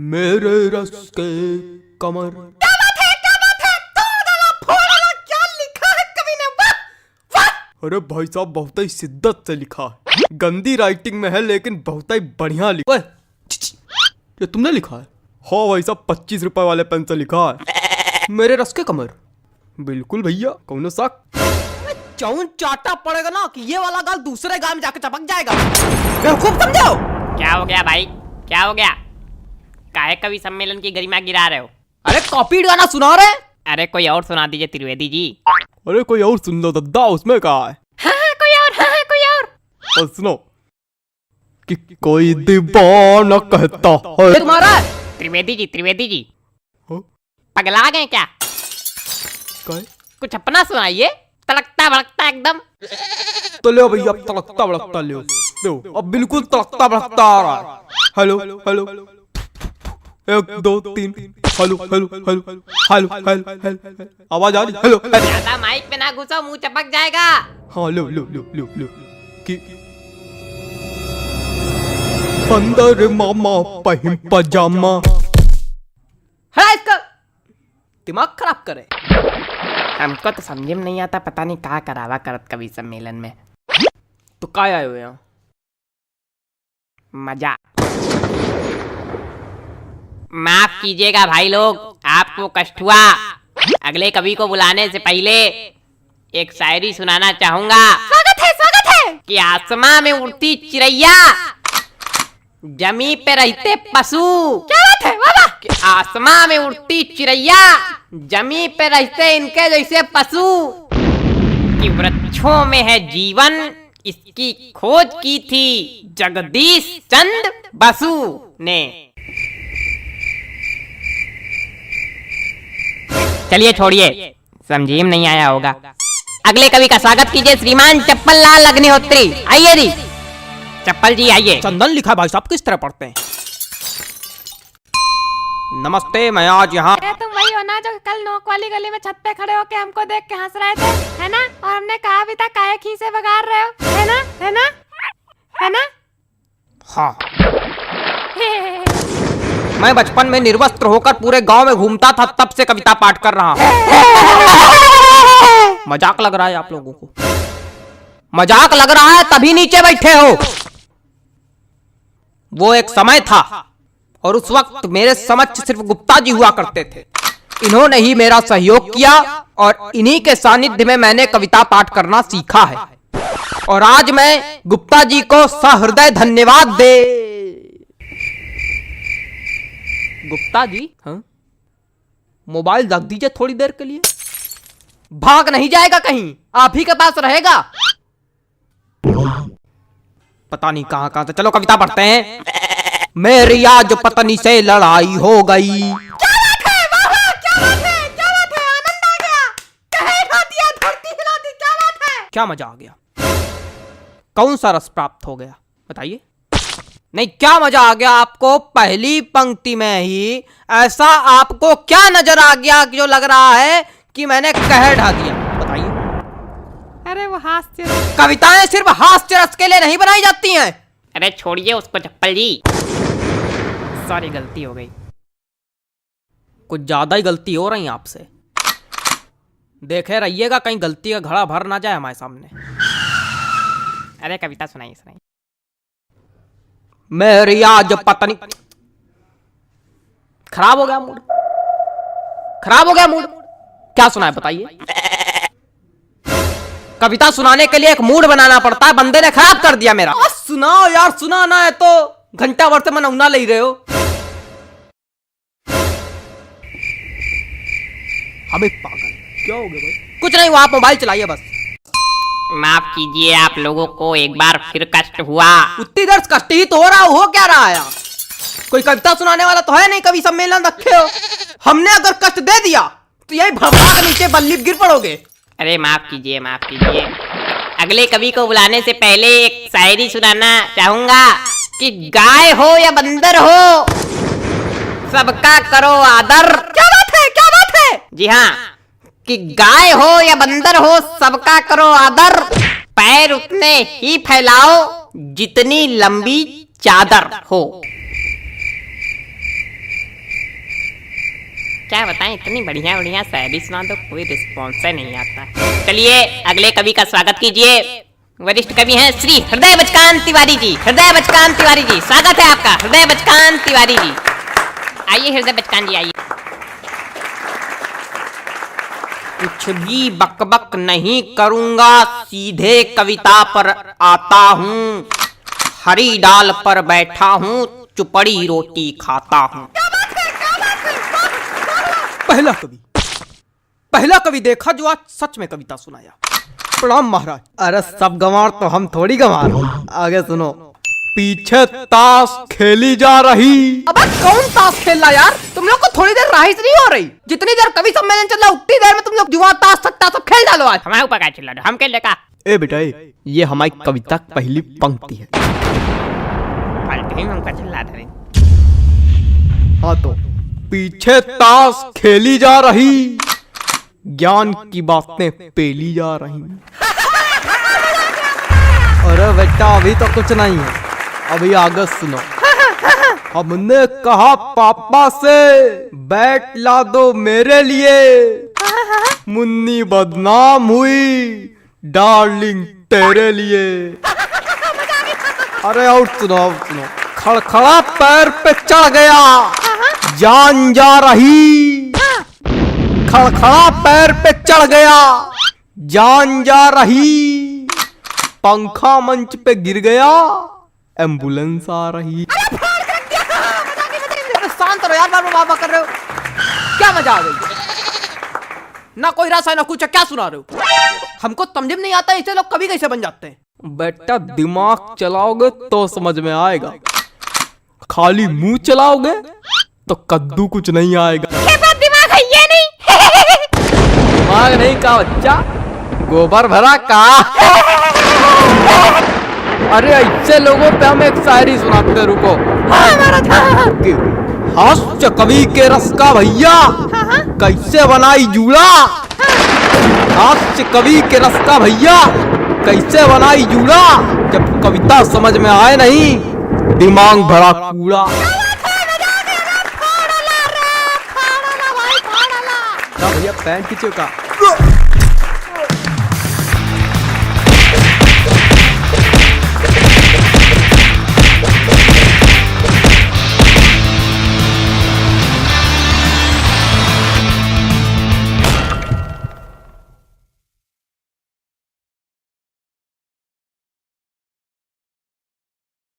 मेरे रस के कमर। क्या बात है, क्या बात है, तोड़ डाला, फोड़ डाला, क्या लिखा है कवि ने, वाह वाह। अरे भाई साहब बहुत ही शिद्दत से लिखा है, गंदी राइटिंग में है लेकिन बहुत ही बढ़िया लिखा है। ये तुमने लिखा है? हाँ भाई साहब 25 रुपए वाले पेन से लिखा है, मेरे रस के कमर। बिल्कुल भैया, कौन शक। चौन चाटा पड़ेगा ना कि ये वाला गाल दूसरे गाल में जाकर चपक जाएगा। बेवकूफ समझो। क्या हो गया भाई, क्या हो गया? काहे कवि सम्मेलन की गरिमा गिरा रहे हो? अरे कॉपी गाना सुना रहे। अरे कोई और सुना दीजिए त्रिवेदी जी। अरे कोई और सुन लो दद्दा, उसमें कहा है। हाँ, कोई और, हाँ, कोई और। और सुनो कि कोई दीवाना कहता है। तुम्हारा त्रिवेदी जी हाँ? पगला गए क्या? काय? कुछ अपना सुनाइए, तड़कता भड़कता एकदम। तो ले भैया, तड़कता भड़कता ले लो, अब बिल्कुल तड़कता भड़कता आ रहा है। Hello hello, 1 2 3, hello hello hello hello hello hello, आवाज आ रही? Hello hello. ज्यादा माइक पे ना घुसो, मुंह चपक जाएगा। हाँ लो लो लो लो लो कि अंदर मामा पहिम पजामा। है इसका दिमाग खराब करे। हमको तो समझ में नहीं आता, पता नहीं कहाँ करावा करत कवि सम्मेलन में। तो काय आए हुए हैं? मजा। माफ कीजिएगा भाई लोग, आपको कष्ट हुआ। अगले कवि को बुलाने से पहले एक शायरी सुनाना चाहूंगा। स्वागत है कि आसमां में उड़ती चिड़ैया, जमी पे रहते पशु। क्या बात है, वाह वाह। कि आसमां में उड़ती चिड़ैया, जमी पे रहते इनके जैसे पशु। कि वृक्षों में है जीवन, इसकी खोज की थी जगदीश चंद्र बसु ने। चलिए छोड़िए, समझिए नहीं आया होगा। अगले कवि का स्वागत कीजिए श्रीमान चप्पल लाल अग्निहोत्री। आइए जी, चप्पल जी आइए। चंदन लिखा भाई साहब किस तरह पढ़ते हैं? नमस्ते, मैं आज यहाँ। तुम वही हो ना जो कल नोक वाली गली में छत पे खड़े होके हमको देख के हंस रहे थे, है ना? और हमने कहा भी था काहे खीसे बगाड़ रहे हो, है ना, है ना, है ना? हाँ। मैं बचपन में निर्वस्त्र होकर पूरे गांव में घूमता था, तब से कविता पाठ कर रहा हूँ। मजाक लग रहा है आप लोगों को? मजाक लग रहा है तभी नीचे बैठे हो। वो एक समय था और उस वक्त मेरे समक्ष सिर्फ गुप्ता जी हुआ करते थे। इन्होंने ही मेरा सहयोग किया और इन्हीं के सानिध्य में मैंने कविता पाठ करना सीखा है। और आज मैं गुप्ता जी को सहृदय धन्यवाद दे। गुप्ता जी, हाँ? मोबाइल रख दीजिए थोड़ी देर के लिए। भाग नहीं जाएगा कहीं, आप ही के पास रहेगा। पता नहीं कहां कहां से। चलो कविता पढ़ते हैं। मेरी आज पत्नी से लड़ाई हो गई। क्या बात है, वाह वाह, क्या बात है, क्या बात है, आनंद आ गया। कहे खा दिया, धरती हिला दी, क्या बात है। क्या मजा आ गया? कौन सा रस प्राप्त हो गया बताइए? नहीं, क्या मजा आ गया आपको? पहली पंक्ति में ही ऐसा आपको क्या नजर आ गया जो लग रहा है कि मैंने कह ढा दिया? बताइए। अरे वो हास्य। कविताएं सिर्फ हास्य रस के लिए नहीं बनाई जाती हैं। अरे छोड़िए उसको चप्पल जी, सॉरी गलती हो गई। कुछ ज्यादा ही गलती हो रही है आपसे। देखे रहिएगा कहीं गलती का घड़ा भर ना जाए हमारे सामने। अरे कविता सुनाइए सुनाइए। मेरी आज पत्नी। खराब हो गया मूड, खराब हो गया मूड। क्या सुनाए बताइए? कविता सुनाने के लिए एक मूड बनाना पड़ता है, बंदे ने खराब कर दिया मेरा। सुनाओ यार, सुनाना है तो घंटा भर से मनौना ले रहे हो। अबे पागल, क्या हो गया भाई? कुछ नहीं हुआ, आप मोबाइल चलाइए बस। माफ कीजिए, आप लोगों को एक बार फिर कष्ट हुआ। उतनी देर कष्ट ही तो हो रहा, हो क्या रहा है? कोई कविता सुनाने वाला तो है नहीं, कवि सम्मेलन रखे हो। हमने अगर कष्ट दे दिया तो यही भगवान के नीचे बल्ली गिर पड़ोगे। अरे माफ कीजिए, माफ कीजिए। अगले कवि को बुलाने से पहले एक शायरी सुनाना चाहूंगा। कि गाय हो या बंदर हो, सबका करो आदर। क्या बात है, क्या बात है? जी हाँ, कि गाय हो या बंदर हो, सबका करो आदर। पैर उतने ही फैलाओ जितनी लंबी चादर हो। क्या बताएं, इतनी बढ़िया बढ़िया शायरी सुना दो, कोई रिस्पॉन्स नहीं आता। चलिए अगले कवि का स्वागत कीजिए। वरिष्ठ कवि हैं श्री हृदय बचकान तिवारी जी। हृदय बचकान तिवारी जी, स्वागत है आपका। हृदय बचकान तिवारी जी, आइए हृदय बचकान जी आइए। कुछ भी बकबक नहीं करूंगा, सीधे कविता पर आता हूँ। हरी डाल पर बैठा हूँ, चुपड़ी रोटी खाता हूँ। पहला कवि देखा जो आज सच में कविता सुनाया। प्रणाम महाराज। अरे सब गंवार तो हम थोड़ी गंवार। आगे सुनो। पीछे ताश खेली जा रही। अबे कौन ताश खेल रहा यार? तुम लोग को थोड़ी देर राहिश नहीं हो रही? जितनी देर कवि सम्मेलन चल रहा उतनी देर में तुम लोग जुआ ताश सट्टा सब खेल डालो आज। हमारे ऊपर क्या चिल्ला रहे हो? हम खेल लेगा। ए बेटा ये हमारी कविता की पहली पंक्ति है। फालतू ही हमका चिल्ला रहे। हाँ तो पीछे ताश खेली जा रही, ज्ञान की बातें पेली जा रही। अरे बेटा अभी तो कुछ नहीं है, अभी आगे सुनो। हमने कहा पापा से बैट ला दो मेरे लिए, मुन्नी बदनाम हुई डार्लिंग तेरे लिए। अरे और सुनो खड़खड़ा पैर पे चढ़ गया, जान जा रही। खड़खड़ा पैर पे चढ़ गया, जान जा रही। पंखा मंच पे गिर गया, एम्बुलेंस आ रही। शांत रहो यार, बाबा कर रहे हो क्या? मजा आ गई? ना कोई रस है ना कुछ, क्या सुना रहे हो? हमको समझ में नहीं आता ऐसे लोग कभी कैसे बन जाते हैं। बेटा दिमाग चलाओगे तो समझ में आएगा, खाली मुंह चलाओगे तो कद्दू कुछ नहीं आएगा। दिमाग है ये नहीं। दिमाग नहीं का बच्चा, गोबर भरा का। अरे ऐसे लोगों पे हम एक शायरी सुनाते, रुको। हास्य कवि के रस का भैया कैसे बनाई जूड़ा। हास्य कवि के रस का भैया कैसे बनाई जूड़ा, जब कविता समझ में आए नहीं दिमाग भरा कूड़ा। भैया पैंट खींचो का।